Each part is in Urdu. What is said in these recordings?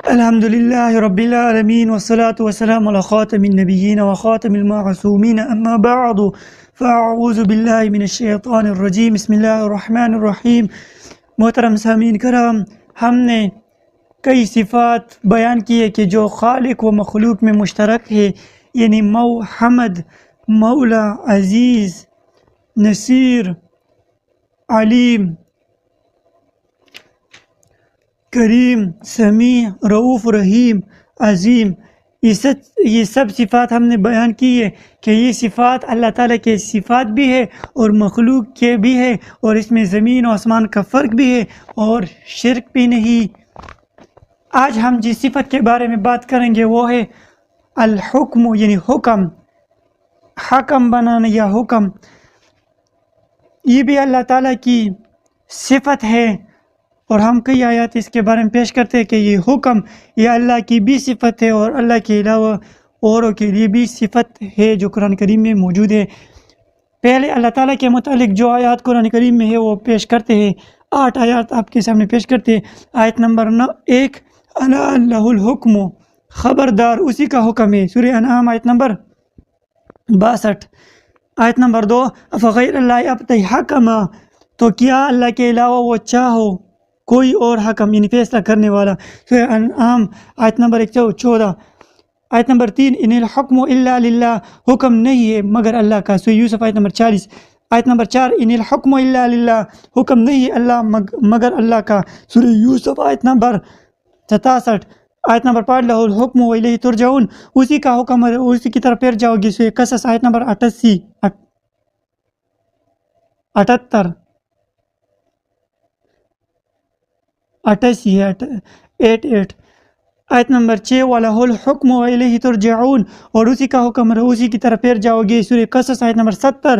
الحمد لله رب العالمين والصلاة والسلام على خاتم النبيين وخاتم المعصومين أما بعد فأعوذ بالله من الشیطان الرجیم بسم اللہ الرحمن الرحیم۔ محترم سامعین کرام، ہم نے کئی صفات بیان کی ہے کہ جو خالق و مخلوق میں مشترک ہے، یعنی حمد، مولا، عزیز، نصیر، علیم، کریم، سمیع، رؤوف، رحیم، عظیم، یہ سب صفات ہم نے بیان کی ہے کہ یہ صفات اللہ تعالیٰ کے صفات بھی ہے اور مخلوق کے بھی ہے، اور اس میں زمین و آسمان کا فرق بھی ہے اور شرک بھی نہیں۔ آج ہم جس صفت کے بارے میں بات کریں گے وہ ہے الحکم، یعنی حکم، حکم بنانا یا حکم۔ یہ بھی اللہ تعالیٰ کی صفت ہے، اور ہم کئی آیات اس کے بارے میں پیش کرتے ہیں کہ یہ حکم یہ اللہ کی بھی صفت ہے اور اللہ کے علاوہ اوروں کے لیے بھی صفت ہے جو قرآن کریم میں موجود ہے۔ پہلے اللہ تعالیٰ کے متعلق جو آیات قرآن کریم میں ہے وہ پیش کرتے ہیں، 8 آیات آپ کے سامنے پیش کرتے ہیں۔ آیت نمبر 1، الا لہ الحکم، خبردار اسی کا حکم ہے، سورہ انعام آیت نمبر 62۔ آیت نمبر 2، افغیر اللہ ابتغی حکما، تو کیا اللہ کے علاوہ وہ چاہو کوئی اور حکم، یعنی فیصلہ کرنے والا، سورہ انعام آیت نمبر 114۔ آیت نمبر 3، ان الحکم الا للہ، حکم نہیں ہے مگر اللہ کا، سورہ یوسف آیت نمبر 40۔ آیت نمبر 4، ان الحکم الا للہ، حکم نہیں ہے اللہ مگر اللہ کا، سورہ یوسف آیت نمبر 67۔ آیت نمبر 5، لہ الحکم والیہ ترجعون، اسی کا حکم ہے اسی کی طرف پھر جاؤ گے، سورہ قصص آیت نمبر 88۔ آیت نمبر 6، وَلَهُ الْحُكْمُ وَإِلَيْهِ تُرْجَعُونَ، اور اسی کا حکم ہے اسی کی طرف پھر جاؤ گے، سورہ قصص آیت نمبر 70۔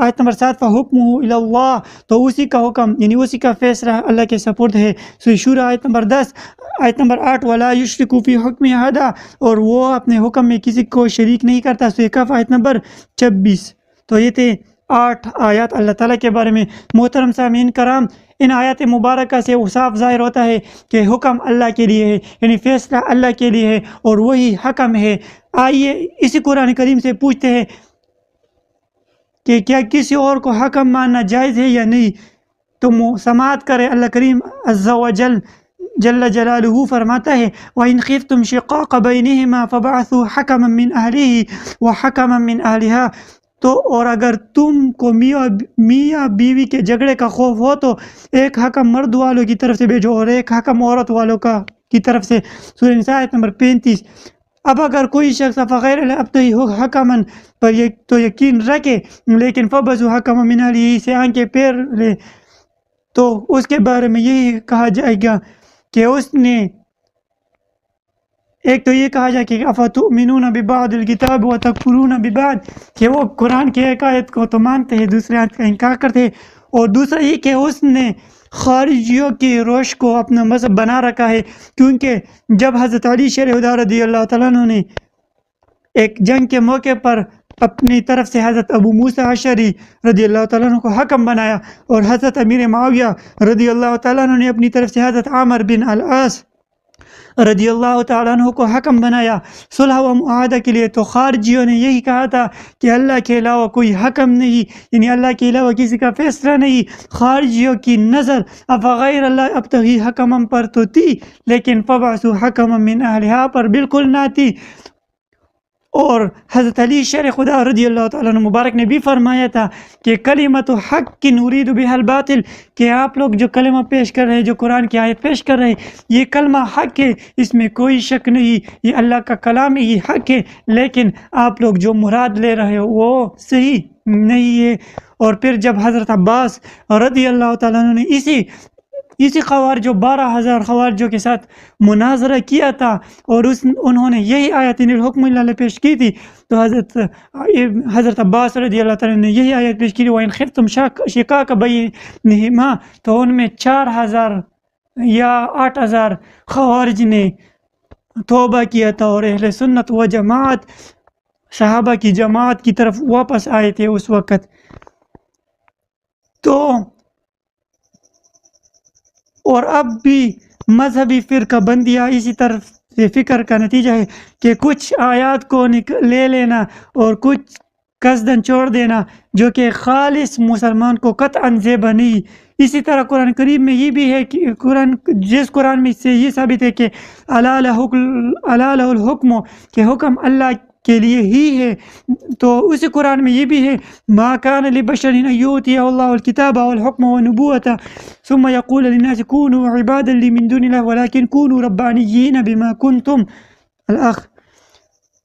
آیت نمبر 7، فَحُكْمُهُ إِلَى اللَّهِ، تو اسی کا حکم یعنی اسی کا فیصلہ اللہ کے سپرد ہے، سورہ شورى آیت نمبر 10۔ آیت نمبر 8، وَلَا يُشْرِكُ فِي حُكْمِهِ أَحَدًا، اور وہ اپنے حکم میں کسی کو شریک نہیں کرتا، سورہ کہف آیت نمبر 26۔ تو یہ تھے 8 آیات اللہ تعالیٰ کے بارے میں۔ محترم سامعین کرام، ان آیات مبارکہ سے صاف ظاہر ہوتا ہے کہ حکم اللہ کے لیے ہے، یعنی فیصلہ اللہ کے لیے ہے اور وہی حکم ہے۔ آئیے اسی قرآن کریم سے پوچھتے ہیں کہ کیا کسی اور کو حکم ماننا جائز ہے یا نہیں؟ تو سماعت کرے، اللہ کریم عز و جل جلالہ فرماتا ہے، وَإِنْ خِفْتُمْ شِقَاقَ بَيْنِهِمَا فَبَعْثُوا حَكَمًا مِّنْ أَهْلِهِ وَحَكَمًا مِّنْ أَهْلِهَا، تو اور اگر تم کو میاں بیوی کے جھگڑے کا خوف ہو تو ایک حکم مرد والوں کی طرف سے بھیجو اور ایک حکم عورت والوں کی طرف سے، سورہ نساء آیت نمبر 35۔ اب اگر کوئی شخص فغیر ابتغی حکما پر تو یقین رکھے، لیکن فبعثوا حکما من اہلہ سے آنکھیں پھیر لے، تو اس کے بارے میں یہی کہا جائے گا کہ اس نے ایک تو یہ کہا جائے کہ افتؤمنون ببعض الکتاب وتکفرون ببعض، کہ وہ قرآن کی ایک آیت کو تو مانتے ہیں دوسرے آیت کا انکار کرتے ہیں، اور دوسرا یہ کہ اس نے خارجیوں کی روش کو اپنا مذہب بنا رکھا ہے، کیونکہ جب حضرت علی شیر خدا رضی اللہ تعالیٰ عنہ نے ایک جنگ کے موقع پر اپنی طرف سے حضرت ابو موسیٰ اشعری رضی اللہ تعالیٰ عنہ کو حکم بنایا، اور حضرت امیر معاویہ رضی اللہ تعالیٰ عنہ نے اپنی طرف سے حضرت عامر بن العاص رضی اللہ تعالیٰ عنہ کو حکم بنایا صلح و معاہدہ کے لیے، تو خارجیوں نے یہی کہا تھا کہ اللہ کے علاوہ کوئی حکم نہیں، یعنی اللہ کے علاوہ کسی کا فیصلہ نہیں۔ خارجیوں کی نظر افغیر اللہ ابتغی حکما پر تو تھی، لیکن فبعثوا حکما من اہلہا پر بالکل نہ تھی۔ اور حضرت علی شیر خدا رضی اللہ تعالیٰ عنہ مبارک نے بھی فرمایا تھا کہ کلمۃ حق نرید بها الباطل، کہ آپ لوگ جو کلمہ پیش کر رہے ہیں، جو قرآن کی آیت پیش کر رہے ہیں، یہ کلمہ حق ہے، اس میں کوئی شک نہیں، یہ اللہ کا کلام ہے، یہ حق ہے، لیکن آپ لوگ جو مراد لے رہے ہو وہ صحیح نہیں ہے۔ اور پھر جب حضرت عباس رضی اللہ تعالیٰ عنہ نے اسی خوارج 12,000 خوارجوں کے ساتھ مناظرہ کیا تھا، اور انہوں نے یہی آیت ان الحکم اللہ پیش کی تھی، تو حضرت عباس رضی اللہ تعالیٰ نے یہی آیت پیش کی، وَإِنْ خِفْتُمْ شِقَاقَ بَيْنِهِمَا، تو ان میں 4,000 یا 8,000 خوارج نے توبہ کیا تھا، اور اہل سنت و جماعت صحابہ کی جماعت کی طرف واپس آئے تھے اس وقت۔ تو اور اب بھی مذہبی فرقہ بندیاں اسی طرف سے فکر کا نتیجہ ہے کہ کچھ آیات کو لے لینا اور کچھ قصداً چھوڑ دینا جو کہ خالص مسلمان کو قطعاً زیبا نہیں۔ اسی طرح قرآن کریم میں یہ بھی ہے کہ قرآن میں سے یہ ثابت ہے کہ الا لہ الحکم، کہ حکم اللہ کے لیے ہی ہے۔ تو اسی قرآن میں یہ بھی ہے ما کان لبشر ان یؤتیہ اللہ الکتاب والحکم والنبوۃ ثم یقول للناس کونوا عبادا لی من دون اللہ ولکن کونوا ربانیین بما کنتم الاخ۔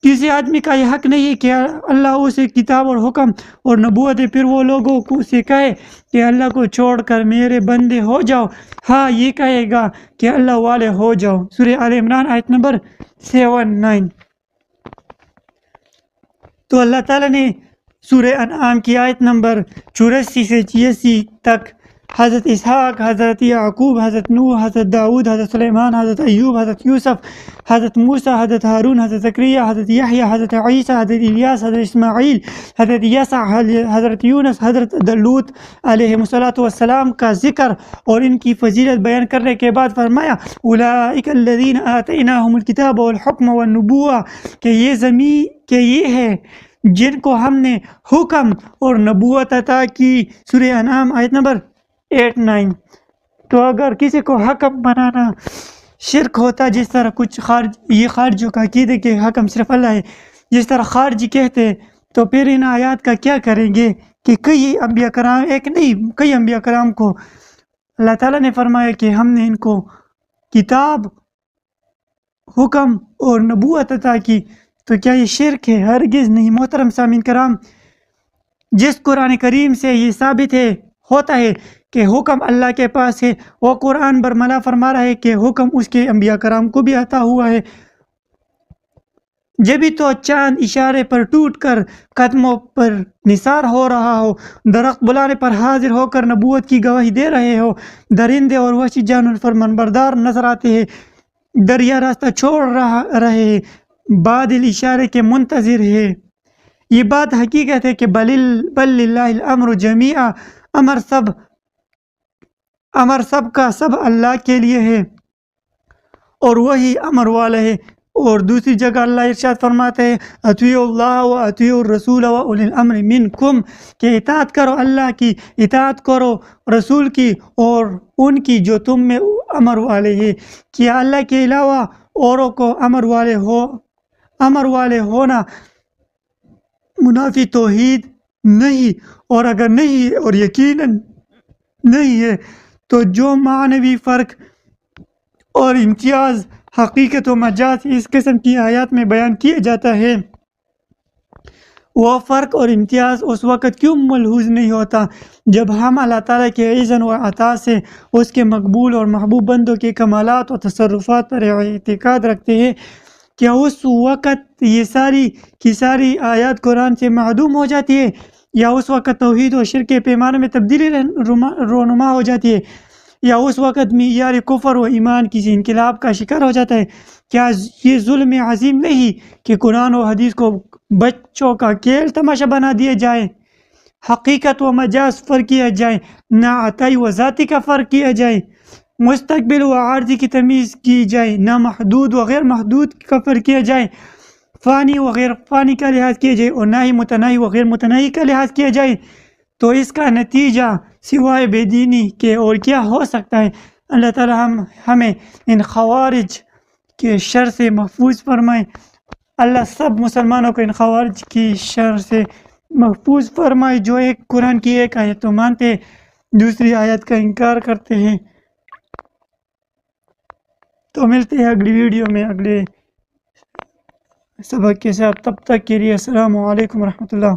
کسی آدمی کا یہ حق نہیں کہ اللہ اسے کتاب اور حکم اور نبوت پھر وہ لوگوں کو اسے کہے کہ اللہ کو چھوڑ کر میرے بندے ہو جاؤ، ہاں یہ کہے گا کہ اللہ والے ہو جاؤ۔ سورہ آل عمران آیت نمبر 79۔ تو اللہ تعالیٰ نے سورہ انعام کی آیت نمبر 84 سے 86 تک حضرت اسحاق، حضرت یعقوب، حضرت نوح، حضرت داؤد، حضرت سلیمان، حضرت ایوب، حضرت یوسف، حضرت موسیٰ، حضرت ہارون، حضرت زکریا، حضرت یحییٰ، حضرت عیسیٰ، حضرت الیاس، حضرت اسماعیل، حضرت یسع، حضرت یونس، حضرت لوط علیہ السلام کا ذکر اور ان کی فضیلت بیان کرنے کے بعد فرمایا اولئک الذین آتیناہم الکتاب والحکم والنبوۃ، کہ یہ ہے جن کو ہم نے حکم اور نبوت عطا کی۔ سورہ انعام آیت نمبر 89۔ تو اگر کسی کو حکم بنانا شرک ہوتا، جس طرح کچھ خارجیوں کا عقیدہ کہ حکم صرف اللہ ہے، جس طرح خارجی کہتے، تو پھر ان آیات کا کیا کریں گے کہ کئی انبیاء کرام کو اللہ تعالیٰ نے فرمایا کہ ہم نے ان کو کتاب، حکم اور نبوت عطا کی، تو کیا یہ شرک ہے؟ ہرگز نہیں۔ محترم سامعین کرام، جس قرآن کریم سے یہ ثابت ہوتا ہے کہ حکم اللہ کے پاس ہے، وہ قرآن برملا فرما رہا ہے کہ حکم اس کے انبیاء کرام کو بھی عطا ہوا ہے۔ جبھی تو چاند اشارے پر ٹوٹ کر قدموں پر نثار ہو رہا ہو، درخت بلانے پر حاضر ہو کر نبوت کی گواہی دے رہے ہو، درندے اور وحشی جانور فرمانبردار نظر آتے ہیں، دریا راستہ چھوڑ رہے ہیں، بادل اشارے کے منتظر ہے۔ یہ بات حقیقت ہے کہ بل للہ الامر جمیعا، امر سب کا سب اللہ کے لیے ہے اور وہی امر والا ہے۔ اور دوسری جگہ اللہ ارشاد فرماتے ہیں اطیعوا اللہ و اطیعوا الرسول و اولی الامر منکم، کہ اطاعت کرو اللہ کی، اطاعت کرو رسول کی اور ان کی جو تم میں امر والے ہیں۔ کیا اللہ کے علاوہ اوروں کو امر والے ہونا منافی توحید نہیں؟ اور اگر نہیں اور یقیناً نہیں ہے تو جو معنوی فرق اور امتیاز حقیقت و مجاز اس قسم کی آیات میں بیان کیا جاتا ہے، وہ فرق اور امتیاز اس وقت کیوں ملحوظ نہیں ہوتا جب ہم اللہ تعالیٰ کے اذن و عطا سے اس کے مقبول اور محبوب بندوں کے کمالات و تصرفات پر اعتقاد رکھتے ہیں؟ کیا اس وقت یہ ساری آیات قرآن سے معدوم ہو جاتی ہے، یا اس وقت توحید و شرک کے پیمانے میں تبدیلی رونما ہو جاتی ہے، یا اس وقت معیار کفر و ایمان کسی انقلاب کا شکار ہو جاتا ہے؟ کیا یہ ظلم عظیم نہیں کہ قرآن و حدیث کو بچوں کا کھیل تماشا بنا دیا جائے، حقیقت و مجاز فرق کیا جائے، نعتائی و ذاتی کا فرق کیا جائے، مستقبل و عارضی کی تمیز کی جائے، نہ محدود و غیر محدود کا فرق کیا جائے، فانی و غیر فانی کا لحاظ کیا جائے، اور نہ ہی متناہی و غیر متناہی کا لحاظ کیا جائے، تو اس کا نتیجہ سوائے بے دینی کے اور کیا ہو سکتا ہے؟ اللہ تعالی ہمیں ان خوارج کے شر سے محفوظ فرمائے۔ اللہ سب مسلمانوں کو ان خوارج کی شر سے محفوظ فرمائے جو قرآن کی ایک آیت تو مانتے، دوسری آیت کا انکار کرتے ہیں۔ تو ملتے ہیں اگلی ویڈیو میں اگلے سبق کے ساتھ، تب تک کے لیے السلام علیکم ورحمۃ اللہ۔